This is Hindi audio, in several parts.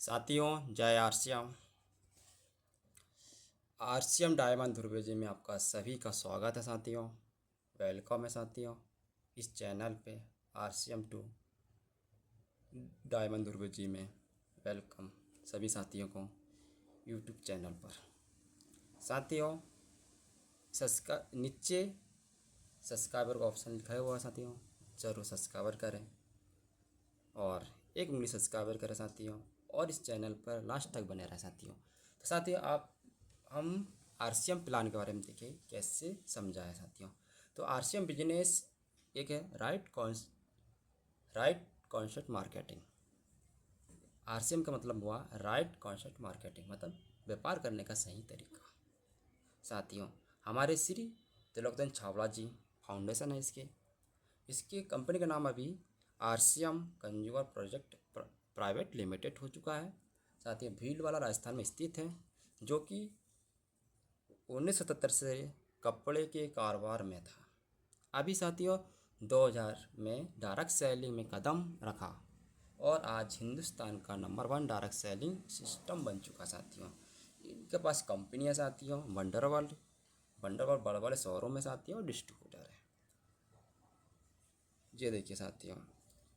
साथियों जय आरसीएम। आरसीएम डायमंड ध्रुवेजी में आपका सभी का स्वागत है साथियों। वेलकम है साथियों इस चैनल पे आरसीएम 2 डायमंड ध्रुवेजी में। वेलकम सभी साथियों को यूट्यूब चैनल पर। साथियों नीचे सब्सक्राइबर का ऑप्शन लिखा हुआ है साथियों, ज़रूर सब्सक्राइबर करें और एक उंगली सब्सक्राइबर करें साथियों, और इस चैनल पर लास्ट तक बने रहें साथियों। तो साथियों हम आरसीएम प्लान के बारे में देखें कैसे समझा है साथियों। तो आरसीएम बिजनेस एक है राइट कॉन्सेप्ट मार्केटिंग। आरसीएम का मतलब हुआ राइट कॉन्सेप्ट मार्केटिंग, मतलब व्यापार करने का सही तरीका। साथियों हमारे श्री त्रिलोकचंद छावड़ा जी फाउंडेशन है इसके कंपनी का नाम अभी RCM consumer project private limited हो चुका है साथियों। भीलवाड़ा राजस्थान में स्थित है, जो कि 1977 से कपड़े के कारोबार में था। अभी साथियों 2000 में डायरेक्ट सेलिंग में कदम रखा और आज हिंदुस्तान का नंबर 1 डायरेक्ट सेलिंग सिस्टम बन चुका साथियों। इनके पास कंपनी है साथियों वंडरवर्ल्ड बड़े बड़े शहरों में साथियों डिस्ट्रीब्यूटर है। ये देखिए साथियों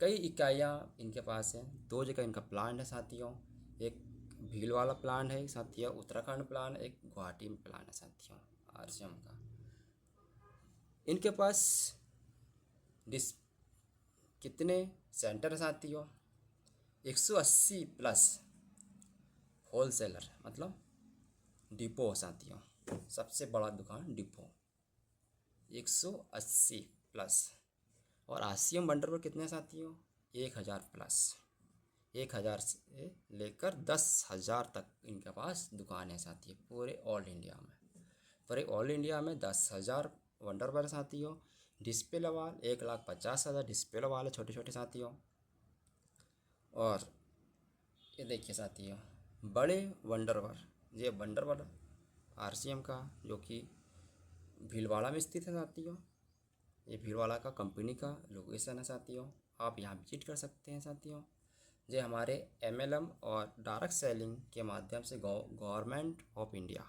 कई इकाइयाँ इनके पास हैं। 2 जगह इनका प्लांट है साथियों, एक भीलवाड़ा प्लांट है साथियों, उत्तराखंड प्लांट, एक गुवाहाटी में प्लांट है साथियों आरसीएम का। इनके पास डिस कितने सेंटर है साथियों, 180 प्लस होलसेलर मतलब डिपो साथियों। सबसे बड़ा दुकान डिपो 180 प्लस। और आरसीएम बंडर पर कितने साथियों 1000 प्लस। 1000 से लेकर 10,000 तक इनके पास दुकान है साथियों पूरे ऑल इंडिया में। पूरे ऑल इंडिया में 10,000 वंडर पर साथियों। डिस्प्ले वाल 1,50,000 डिस्प्ले वाले छोटे छोटे साथियों। और ये देखिए साथियों बड़े वंडरवर, ये वंडरवर आरसीएम का जो कि भीलवाड़ा में स्थित है साथियों। ये भीलवाड़ा का कंपनी का लोकेशन है साथियों, आप यहाँ विजिट कर सकते हैं साथियों। ये हमारे एमएलएम और डायरेक्ट सेलिंग के माध्यम से गवर्नमेंट ऑफ इंडिया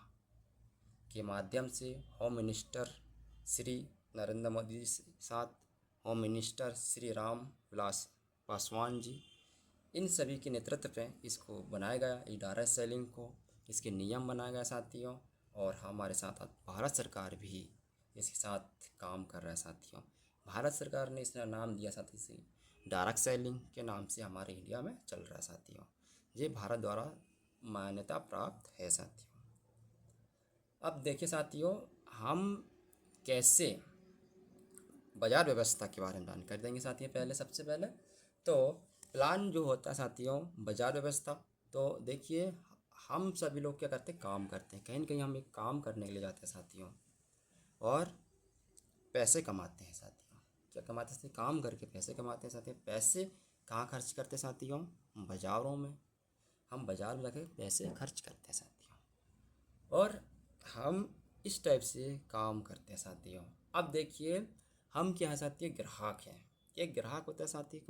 के माध्यम से होम मिनिस्टर श्री नरेंद्र मोदी जी के साथ होम मिनिस्टर श्री राम विलास पासवान जी, इन सभी के नेतृत्व में इसको बनाया गया, ये डायरेक्ट सेलिंग को इसके नियम बनाया गया साथियों। और हमारे साथ भारत सरकार भी इसके साथ काम कर रहा है साथियों। भारत सरकार ने इसका नाम दिया साथी से डायरेक्ट सेलिंग के नाम से हमारे इंडिया में चल रहा है साथियों। ये भारत द्वारा मान्यता प्राप्त है साथियों। अब देखिए साथियों हम कैसे बाजार व्यवस्था के बारे में जानकारी देंगे साथियों। पहले सबसे पहले तो प्लान जो होता है साथियों बाजार व्यवस्था, तो देखिए हम सभी लोग क्या करते हैं, काम करते हैं, कहीं ना कहीं हम एक काम करने के लिए जाते हैं साथियों और पैसे कमाते हैं साथियों। क्या कमाते हैं, काम करके पैसे कमाते हैं साथियों। पैसे कहाँ खर्च करते हैं साथियों, बाज़ारों में। हम बाज़ार में जाकर पैसे खर्च करते हैं साथियों और हम इस टाइप से काम करते हैं साथियों। अब देखिए हम क्या है साथियों, ग्राहक हैं। एक ग्राहक होता है साथी,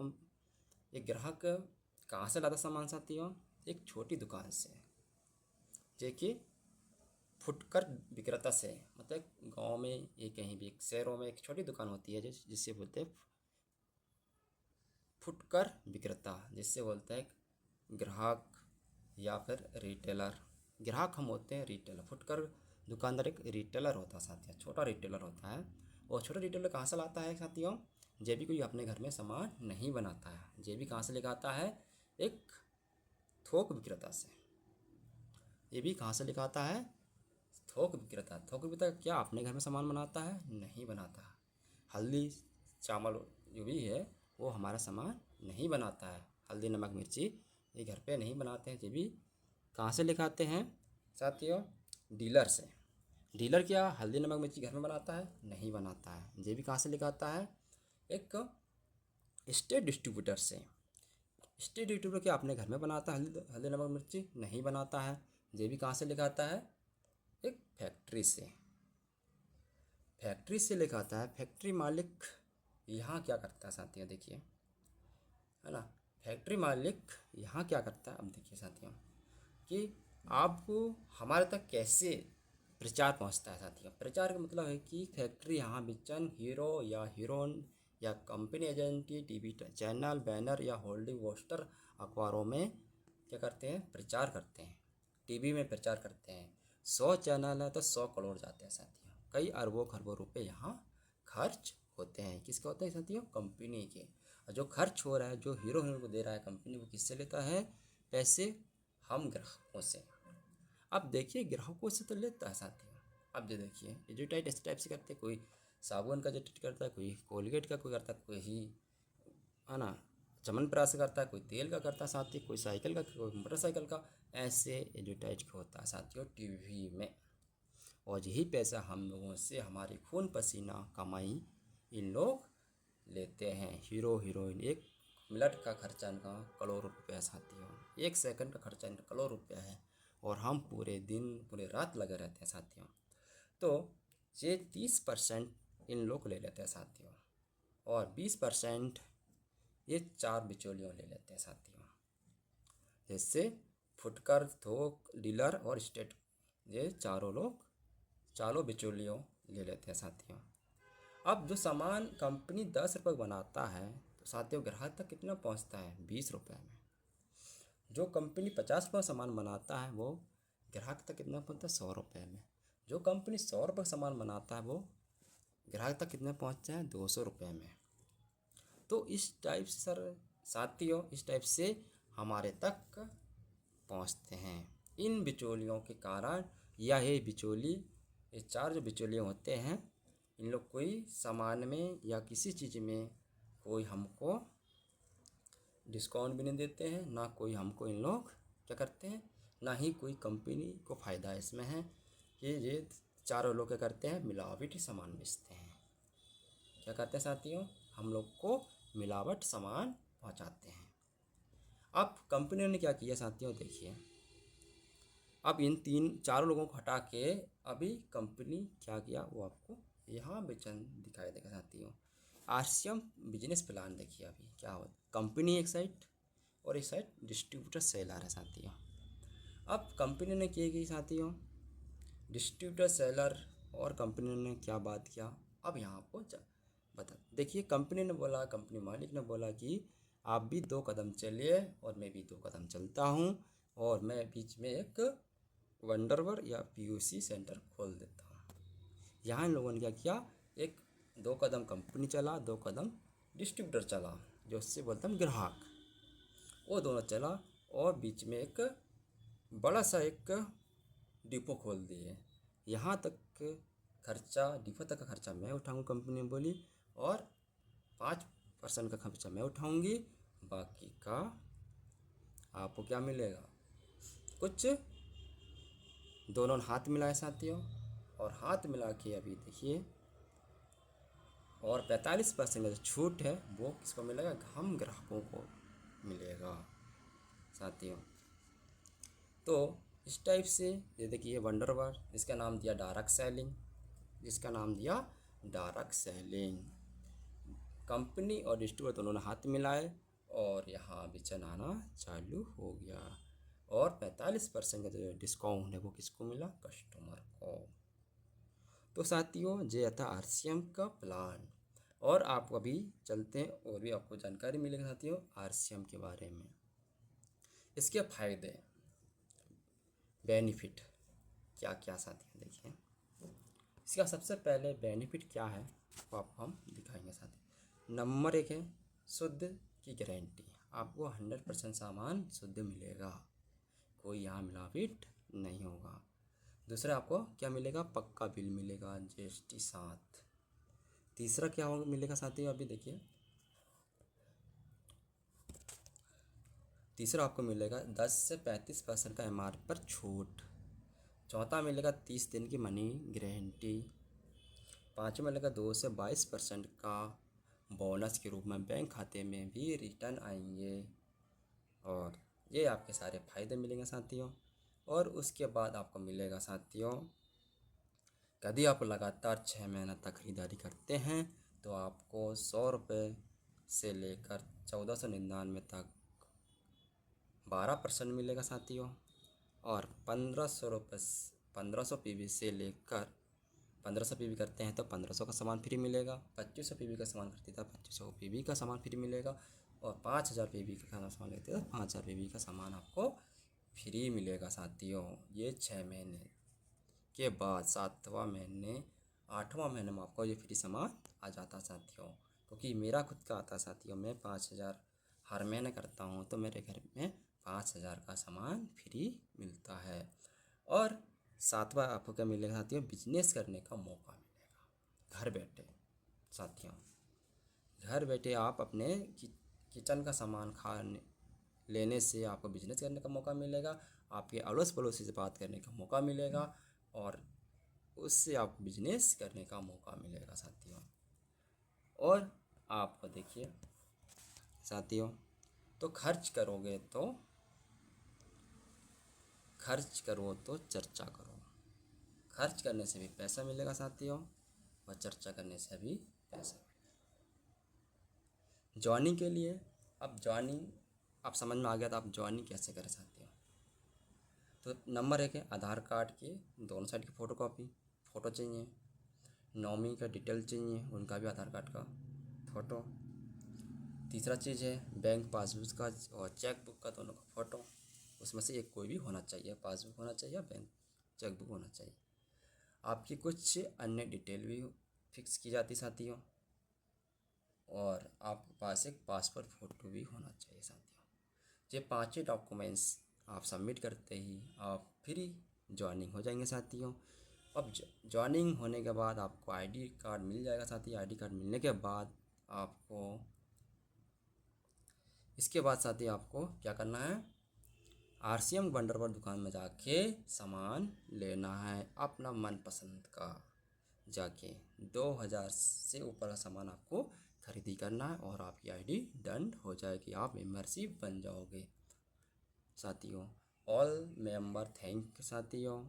एक ग्राहक कहाँ से लाता सामान साथियों, एक छोटी दुकान से, जो कि फुटकर विक्रेता से, मतलब गांव में ये कहीं भी शहरों में एक छोटी दुकान होती है जिससे बोलते हैं फुटकर विक्रेता, जिससे बोलते हैं ग्राहक या फिर रिटेलर। ग्राहक हम होते हैं रिटेलर, फुटकर दुकानदार एक रिटेलर होता है साथियों, छोटा रिटेलर होता है। और छोटा रिटेलर कहाँ से लाता है साथियों, जे भी कोई अपने घर में सामान नहीं बनाता है, जे भी कहाँ से लेकर आता है, एक थोक विक्रेता से। ये भी कहाँ से लेकर आता है, थोक विक्रेता। थोक विक्रेता क्या अपने घर में सामान बनाता है, नहीं बनाता है। हल्दी चावल जो भी है वो हमारा सामान नहीं बनाता है। हल्दी नमक मिर्ची ये घर पे नहीं बनाते हैं। ये भी कहाँ से लेकर आते हैं साथियों, डीलर से। डीलर क्या हल्दी नमक मिर्ची घर में बनाता है, नहीं बनाता है। ये भी कहाँ से लेकर आता है, एक स्टेट डिस्ट्रीब्यूटर से। स्टेट डिस्ट्रीब्यूटर क्या अपने घर में बनाता है, हल्दी नमक मिर्ची नहीं बनाता है। ये भी कहाँ से लेकर आता है, एक फैक्ट्री से। फैक्ट्री से लेकर आता है। फैक्ट्री मालिक यहाँ क्या करता है साथियों, देखिए है ना, फैक्ट्री मालिक यहाँ क्या करता है, अब देखिए साथियों कि आपको हमारे तक कैसे प्रचार पहुँचता है साथियों। प्रचार का मतलब है कि फैक्ट्री यहाँ विचन हीरो या हीरोइन या कंपनी एजेंटी टीवी चैनल बैनर या होल्डिंग पोस्टर अखबारों में क्या करते हैं, प्रचार करते हैं, टीवी में प्रचार करते हैं। 100 चैनल है तो 100 करोड़ जाते हैं साथियों। कई अरबों खरबों रुपए यहाँ खर्च होते हैं। किसके होते हैं साथियों, कंपनी के। और जो खर्च हो रहा है, जो हीरो हीरोइन को दे रहा है कंपनी, वो किससे लेता है पैसे, हम ग्राहकों से। अब देखिए ग्राहकों से तो लेता है साथियों। अब जो देखिए एडवर्टाइज इस टाइप से करते हैं, कोई साबुन का एडवर्टाइज करता है, कोई कोलगेट का कोई करता है, कोई ही है ना च्यवनप्राश का करता है, कोई तेल का करता है साथी, कोई साइकिल का, कोई मोटरसाइकिल का। ऐसे एडवर्टाइज होता है साथियों टीवी में। और यही पैसा हम लोगों से, हमारी खून पसीना कमाई इन लोग लेते हैं। हीरो हीरोइन, एक मिनट का खर्चा इनका करोड़ रुपया साथियों, 1 सेकंड का खर्चा इनका करोड़ रुपया है। और हम पूरे दिन पूरे रात लगे रहते हैं साथियों। तो ये 30% इन लोग ले लेते हैं साथियों, और 20% ये 4 बिचौलियों ले लेते हैं साथियों, जैसे फुटकर, थोक, डीलर और स्टेट। ये चारों बिचौलियों ले लेते हैं साथियों। अब जो सामान कंपनी 10 रुपये बनाता है तो साथियों ग्राहक तक कितना पहुंचता है, 20 रुपये में। जो कंपनी 50 रुपये सामान बनाता है वो ग्राहक तक कितना पहुंचता है, 100 रुपये में। जो कंपनी 100 रुपये सामान बनाता है वो ग्राहक तक कितना पहुंचता है, 200 रुपये में। तो इस टाइप से साथियों, इस टाइप से हमारे तक पहुंचते हैं इन बिचौलियों के कारण। या ये बिचौली, ये 4 जो बिचौलिए होते हैं, इन लोग कोई सामान में या किसी चीज़ में कोई हमको डिस्काउंट भी नहीं देते हैं, ना कोई हमको इन लोग क्या करते हैं, ना ही कोई कंपनी को फ़ायदा इसमें है कि ये चारों लोग क्या करते हैं, मिलावटी सामान बेचते हैं। क्या करते हैं साथियों, हम लोग को मिलावट सामान पहुंचाते हैं। अब कंपनी ने क्या किया साथियों, देखिए अब इन चारों लोगों को हटा के अभी कंपनी क्या किया वो आपको यहाँ बेचन दिखाई देगा साथियों। आरसीएम बिजनेस प्लान देखिए अभी क्या हो, कंपनी एक साइड और एक साइड डिस्ट्रीब्यूटर सेलर है साथियों। अब कंपनी ने क्या की साथियों, डिस्ट्रीब्यूटर सेलर और कंपनी ने क्या बात किया, अब यहाँ आपको बता देखिए। कंपनी ने बोला, कंपनी मालिक ने बोला कि आप भी 2 कदम चलिए और मैं भी 2 कदम चलता हूँ, और मैं बीच में एक वंडरवर या पीयूसी सेंटर खोल देता हूँ। यहाँ इन लोगों ने क्या किया, 2 कदम कंपनी चला, 2 कदम डिस्ट्रीब्यूटर चला, जो उससे बोलता हम ग्राहक, वो दोनों चला, और बीच में एक बड़ा सा एक डिपो खोल दिए। यहाँ तक खर्चा, डिपो तक का खर्चा मैं उठाऊँगा, कंपनी ने बोली, और 5% का खर्चा मैं उठाऊँगी, बाकी का आपको क्या मिलेगा, कुछ। दोनों हाथ मिलाए साथियों, और हाथ मिला के अभी देखिए, और 45% का जो छूट है वो किसको मिलेगा, हम ग्राहकों को मिलेगा साथियों। तो इस टाइप से ये देखिए वंडरवर, इसका नाम दिया डायरेक्ट सेलिंग, जिसका नाम दिया डायरेक्ट सेलिंग। कंपनी और डिस्ट्रीब्यूटर दोनों ने हाथ मिलाए और यहाँ बेचन आना चालू हो गया, और 45% का जो डिस्काउंट है वो किसको मिला, कस्टमर को। तो साथियों ये था आरसीएम का प्लान। और आप अभी चलते हैं और भी आपको जानकारी मिलेगी साथियों आरसीएम के बारे में, इसके फायदे, बेनिफिट क्या क्या साथियों देखिए। इसका सबसे पहले बेनिफिट क्या है वो आपको हम दिखाएंगे साथियों। नंबर 1 है शुद्ध की गारंटी, आपको 100% सामान शुद्ध मिलेगा, कोई यहाँ मिलावट नहीं होगा। दूसरा आपको क्या मिलेगा, पक्का बिल मिलेगा जीएसटी साथ। तीसरा क्या होगा मिलेगा साथियों, अभी देखिए तीसरा आपको मिलेगा 10 से 35% का एमआरपी पर छूट। चौथा मिलेगा 30 दिन की मनी गारंटी। पाँचवा मिलेगा 2 से 22% का बोनस के रूप में बैंक खाते में भी रिटर्न आएंगे, और ये आपके सारे फायदे मिलेंगे साथियों। और उसके बाद आपको मिलेगा साथियों, यदि आप लगातार 6 महीना तक खरीदारी करते हैं तो आपको 100 रुपये से लेकर 1499 तक 12% मिलेगा साथियों। और 1500 पीवी से लेकर 1500 पीवी करते हैं तो 1500 का सामान फ्री मिलेगा। 2500 पीवी का सामान खरीदते तो 2500 पीवी का सामान फ्री मिलेगा। और 5000 पीवी का सामान लेते तो 5000 पीवी का सामान आपको फ्री मिलेगा साथियों। ये 6 महीने के बाद 7वां महीने 8वां महीने में आपको ये फ्री सामान आ जाता साथियों। क्योंकि मेरा खुद का आता साथियों, मैं 5000 हर महीने करता हूँ तो मेरे घर में 5000 का सामान फ्री मिलता है। और 7वां आपको क्या मिलेगा साथियों, बिजनेस करने का मौका मिलेगा घर बैठे साथियों। घर बैठे आप अपने किचन का सामान खाने लेने से आपको बिजनेस करने का मौका मिलेगा, आपके अड़ोस पड़ोसी से बात करने का मौका मिलेगा और उससे आपको बिजनेस करने का मौका मिलेगा साथियों। और आपको देखिए साथियों, तो खर्च करो तो चर्चा करो। खर्च करने से भी पैसा मिलेगा साथियों और चर्चा करने से भी पैसा मिलेगा। ज्वाइनिंग के लिए, अब ज्वाइनिंग आप समझ में आ गया तो आप ज्वाइनिंग कैसे करें साथियों। तो नंबर 1 है आधार कार्ड के दोनों साइड की फ़ोटो चाहिए। नॉमिनी का डिटेल चाहिए, उनका भी आधार कार्ड का फ़ोटो। तीसरा चीज़ है बैंक पासबुक का और चेकबुक का, दोनों का फ़ोटो। उसमें से एक कोई भी होना चाहिए, पासबुक होना चाहिए, बैंक चेकबुक होना चाहिए। आपकी कुछ अन्य डिटेल भी फिक्स की जाती साथियों। और आपके पास एक पासपोर्ट फ़ोटो भी होना चाहिए साथियों। ये 5 डॉक्यूमेंट्स आप सबमिट करते ही आप फ्री ज्वाइनिंग हो जाएंगे साथियों। अब ज्वाइनिंग होने के बाद आपको आईडी कार्ड मिल जाएगा साथियों। आईडी कार्ड मिलने के बाद आपको क्या करना है, आरसीएम बंडर पर दुकान में जाके सामान लेना है अपना मनपसंद का। जाके 2000 से ऊपर का सामान आपको खरीदी करना है और आपकी आईडी डन हो जाएगी, आप मेंबरशिप बन जाओगे साथियों। ऑल मेंबर थैंक साथियों,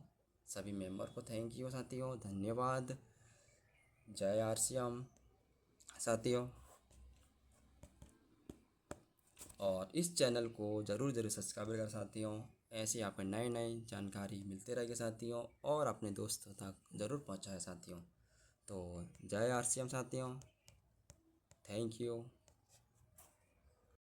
सभी मेंबर को थैंक यू साथियों, धन्यवाद। जय आरसीएम साथियों। और इस चैनल को ज़रूर सब्सक्राइब कर साथियों। ऐसी आपको नई नई जानकारी मिलते रहेगी साथियों और अपने दोस्तों तक ज़रूर पहुंचाए साथियों। तो जय आरसीएम साथियों, थैंक यू।